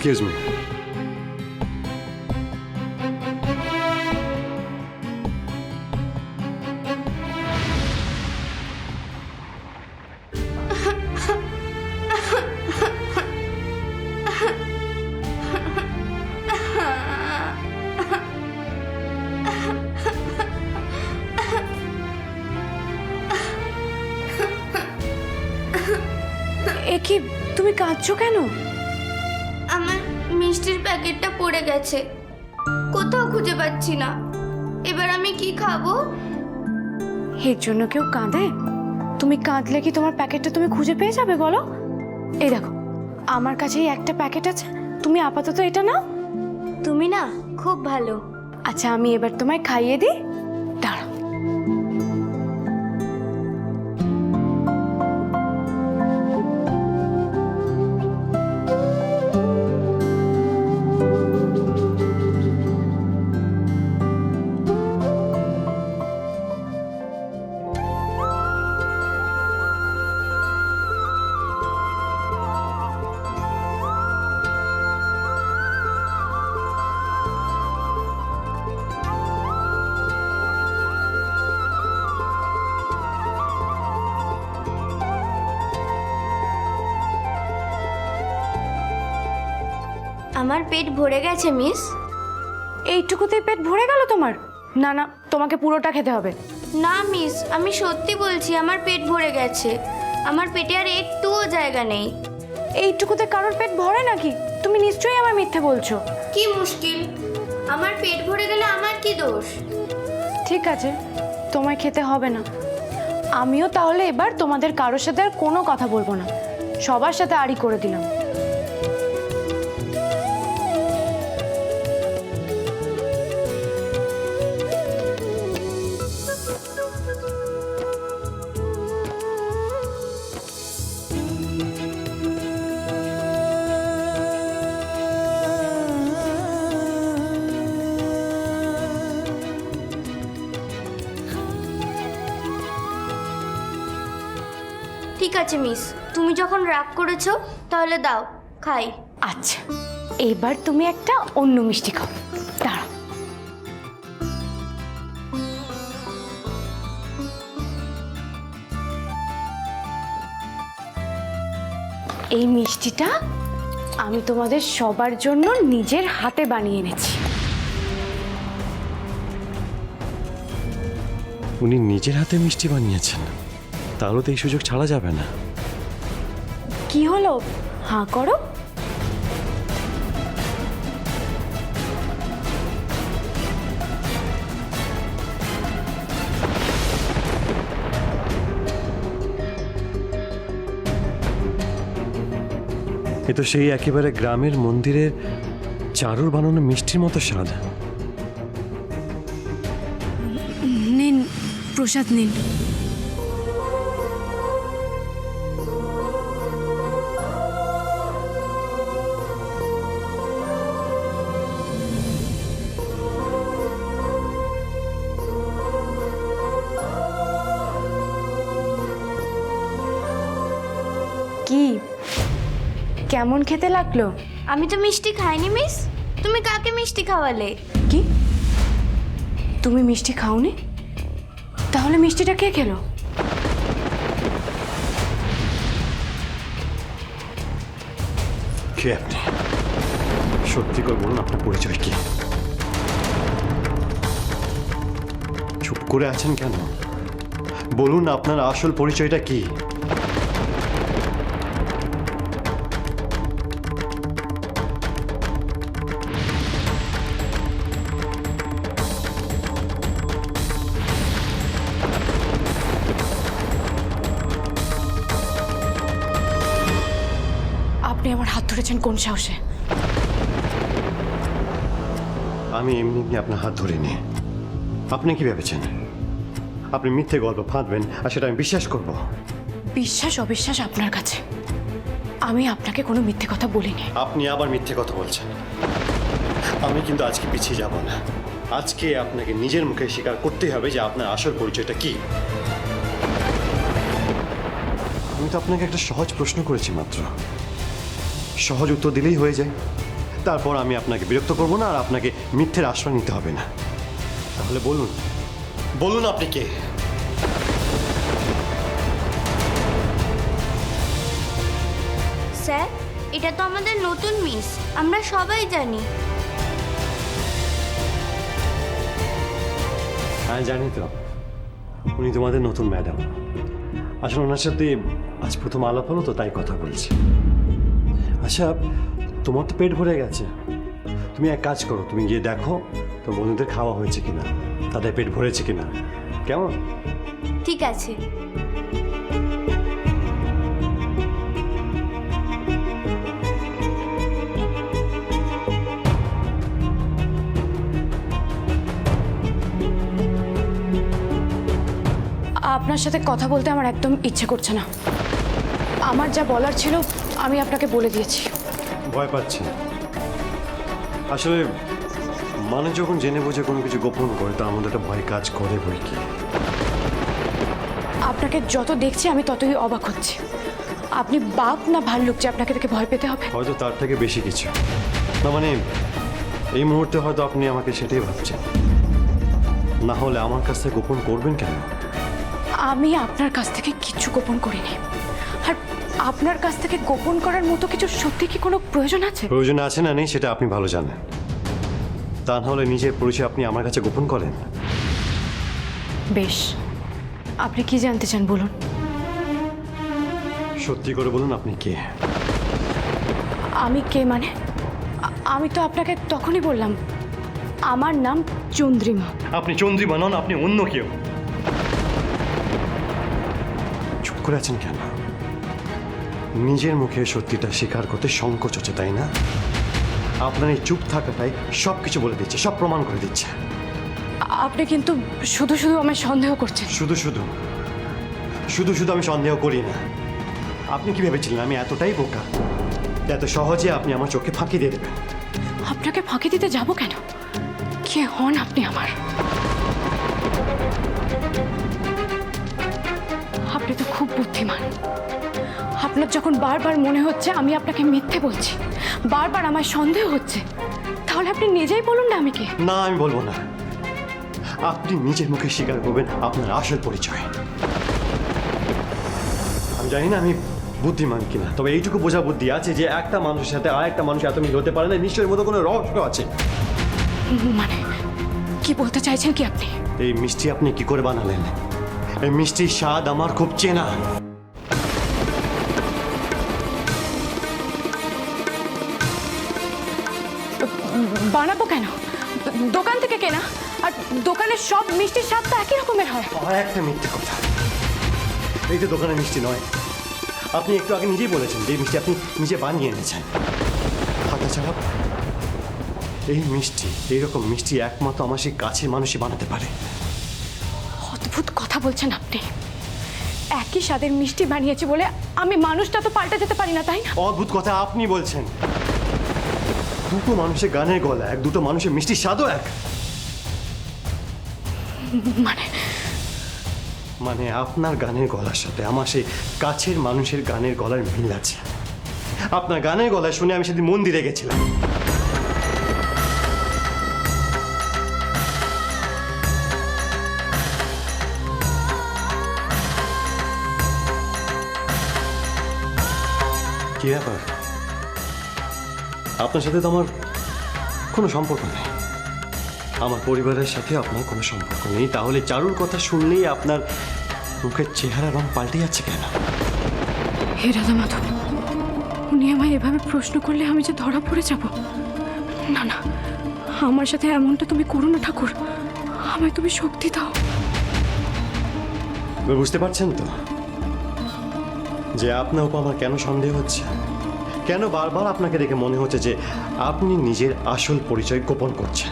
Excuse me. এ কি, তুমি কাঁদছো কেন? আমার মিষ্টির প্যাকেটটা পড়ে গেছে, কোথাও খুঁজে পাচ্ছি না। এবার আমি কি খাবো? এর জন্য কেউ কাঁদে? তুমি কাঁদলে কি তোমার প্যাকেটটা তুমি খুঁজে পেয়ে যাবে বলো? এই দেখো, আমার কাছেই একটা প্যাকেট আছে, তুমি আপাতত এটা নাও। তুমি না খুব ভালো। আচ্ছা, আমি এবার তোমায় খাইয়ে দিই, দাঁড়াও। আমার পেট ভরে গেছে মিস। এইটুকুতেই পেট ভরে গেল তোমার? না না, তোমাকে পুরোটা খেতে হবে। না মিস, আমি সত্যি বলছি, আমার পেট ভরে গেছে। আমার পেটে আর একটুও জায়গা নেই। এইটুকুতে কারোর পেট ভরে নাকি? তুমি নিশ্চয়ই আমার মিথ্যে বলছো। কি মুশকিল, আমার পেট ভরে গেলে আমার কি দোষ? ঠিক আছে, তোমায় খেতে হবে না। আমিও তাহলে এবার তোমাদের কারোর সাথে আর কোনো কথা বলবো না, সবার সাথে আড়ি করে দিলাম। ঠিক আছে মিস, তুমি যখন রাগ করেছো তাহলে দাও খাই। আচ্ছা, এবার তুমি একটা অন্য মিষ্টি খাও, দাঁড়াও। এই মিষ্টিটা আমি তোমাদের সবার জন্য নিজের হাতে বানিয়ে এনেছি। উনি নিজের হাতে মিষ্টি বানিয়েছেন, তাহলে তো এই সুযোগ ছাড়া যাবে না। কি হলো, হাঁ করো। এ তো সেই একেবারে গ্রামের মন্দিরের চারুর বানানো মিষ্টির মতো স্বাদ। নিন, প্রসাদ নিন। কি, কেমন খেতে লাগলো? আমি তো মিষ্টি খাইনি মিস, তুমি কাকে মিষ্টি খাওয়ালে? কি, তুমি মিষ্টি খাওনি? তাহলে মিষ্টিটা কে খেলো? কে আপনি? সত্যি করে বলুন, আপনার পরিচয় কি? চুপ করে আছেন কেন? বলুন আপনার আসল পরিচয়টা কি? আপনি আমার হাত ধরেছেন কোন সাহসে? আমি এমনি এমনি আপনার হাত ধরিনি। আপনি কি ভেবেছেন আপনি মিথ্যে গল্প ফাঁদবেন আর সেটা আমি বিশ্বাস করব? বিশ্বাস অবিশ্বাস আপনার কাছে, আমি আপনাকে কোনো মিথ্যে কথা বলিনি। আপনি আবার মিথ্যে কথা বলছেন। আমি কিন্তু আজকে পিছিয়ে যাব না। আজকে আপনাকে নিজের মুখে স্বীকার করতেই হবে যে আপনার আসল পরিচয়টা কি। আমি তো আপনাকে একটা সহজ প্রশ্ন করেছি মাত্র, সহজ উত্তর দিলেই হয়ে যায়। তারপর আমি আপনাকে বিরক্ত করব না আর আপনাকে মিথ্যের আশ্রয় নিতে হবে না। তাহলে বলুন, বলুন আপনি কে? স্যার, এটা তো আমাদের নতুন মিস, আমরা সবাই জানি। হ্যাঁ জানি তো, উনি তোমাদের নতুন ম্যাডাম। আসলে ওনার সাথে আজ প্রথম আলাপ হলো তো, তাই কথা বলছি। আচ্ছা, তোমার তো পেট ভরে গেছে, তুমি এক কাজ করো, তুমি গিয়ে দেখো তোমার বন্ধুদের খাওয়া হয়েছে কিনা, তাদের পেট ভরেছে কিনা। কেমন? ঠিক আছে। আপনার সাথে কথা বলতে আমার একদম ইচ্ছে করছে না। আমার যা বলার ছিল আমি আপনাকে বলে দিয়েছি। ভয় পাচ্ছি। আসলে মানুষ যখন জেনে বুঝে কোনো কিছু গোপন করে তার মধ্যে একটা ভয় কাজ করে বই কি। আপনাকে যত দেখছি আমি ততই অবাক হচ্ছি। আপনি বাঘ না ভাল্লুক যে আপনাকে দেখে ভয় পেতে হবে? হয়তো তার থেকে বেশি কিছু না, মানে এই মুহূর্তে হয়তো আপনি আমাকে সেটাই ভাবছেন। না হলে আমার কাছ থেকে গোপন করবেন কেন? আমি আপনার কাছ থেকে কিছু গোপন করিনি। আর আপনার কাছ থেকে গোপন করার মতো কিছু সত্যি কি কোনো প্রয়োজন আছে? প্রয়োজন আছে না নেই সেটা আপনি ভালো জানেন। তা না হলে নিজের পরিচয় আপনি আমার কাছে গোপন করেন। বেশ, আপনি কি জানতে চান বলুন। সত্যি করে বলুন আপনি কে? আমি কে মানে? আমি তো আপনাকে তখনই বললাম আমার নাম চন্দ্রিমা। আপনি চন্দ্রিমা নন, আপনি অন্য কেউ। চুপ করে আছেন কেন? নিজের মুখে সত্যিটা স্বীকার করতে সংকোচ হচ্ছে, তাই না? আপনার এই চুপ থাকাটাই সব কিছু বলে দিচ্ছে, সব প্রমাণ করে দিচ্ছে। আপনি কিন্তু শুধু শুধু আমায় সন্দেহ করছেন। শুধু শুধু শুধু শুধু আমি সন্দেহ করি না। আপনি কি ভেবেছিলেন আমি এতটাই বোকা এত সহজে আপনি আমার চোখে ফাঁকি দিয়ে দেবেন? আপনাকে ফাঁকি দিতে যাব কেন? কে হন আপনি আমার? আপনি তো খুব বুদ্ধিমান। আপনার যখন বারবার মনে হচ্ছে আমি আপনাকে মিথ্যে বলছি, বারবার আমায় সন্দেহ হচ্ছে, তাহলে আপনি নিজেই বলুন না আমি কে। না, আমি বলবো না। আপনি নিজের মুখে স্বীকার করবেন আপনার আসল পরিচয়। আমি জানি না আমি বুদ্ধিমান কিনা, তবে এইটুকু বোঝা বুদ্ধি আছে যে একটা মানুষের সাথে আর একটা মানুষ এত মিল হতে পারে না। নিশ্চয়ই মতো কোনো রহস্য আছে। মানে কি বলতে চাইছেন কি আপনি? এই মিষ্টি আপনি কি করে বানালেন? এই মিষ্টির স্বাদ আমার খুব চেনা। বানাবো কেন? দোকান থেকে কেনা, আর দোকানের সব মিষ্টির স্বাদ তো একই রকমের হয়। আর একটা মিথ্যে কথা, এই তো দোকানের মিষ্টি নয়। আপনি একটু আগে নিজেই বলেছেন যে এই মিষ্টি আপনি নিজে বানিয়ে এনেছেন। তাছাড়া এই মিষ্টি, এইরকম মিষ্টি একমাত্র আমার সেই কাছের মানুষই বানাতে পারে। অদ্ভুত কথা বলছেন আপনি। একই স্বাদের মিষ্টি বানিয়েছি বলে আমি মানুষটা তো পাল্টে যেতে পারি না, তাই না? অদ্ভুত কথা আপনি বলছেন। দুটো মানুষের গানের গলা এক, দুটো মানুষের মিষ্টির স্বাদও এক। মানে আপনার গানের গলার সাথে আমার সেই কাছের মানুষের গানের গলার মিল আছে। আপনার গানের গলা শুনে আমি সেদিন মন্দিরে গেছিলাম। কি ব্যাপার? আপনার সাথে তো আমার কোনো সম্পর্ক নেই, আমার পরিবারের সাথে আপনার কোনো সম্পর্ক নেই। তাহলে চারুর কথা শুনলেই আপনার মুখের চেহারা রং পাল্টে যাচ্ছে কেন? হে রাধা মাধব, উনি আমায় এভাবে প্রশ্ন করলে আমি যে ধরা পড়ে যাব। না না, আমার সাথে এমনটা তুমি করো না ঠাকুর। আমায় তুমি শক্তি দাও। বুঝতে পারছেন তো যে আপনার উপর আমার কেন সন্দেহ হচ্ছে? কেন বারবার আপনাকে দেখে মনে হচ্ছে যে আপনি নিজের আসল পরিচয় গোপন করছেন?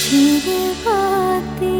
ঝিরে বাতি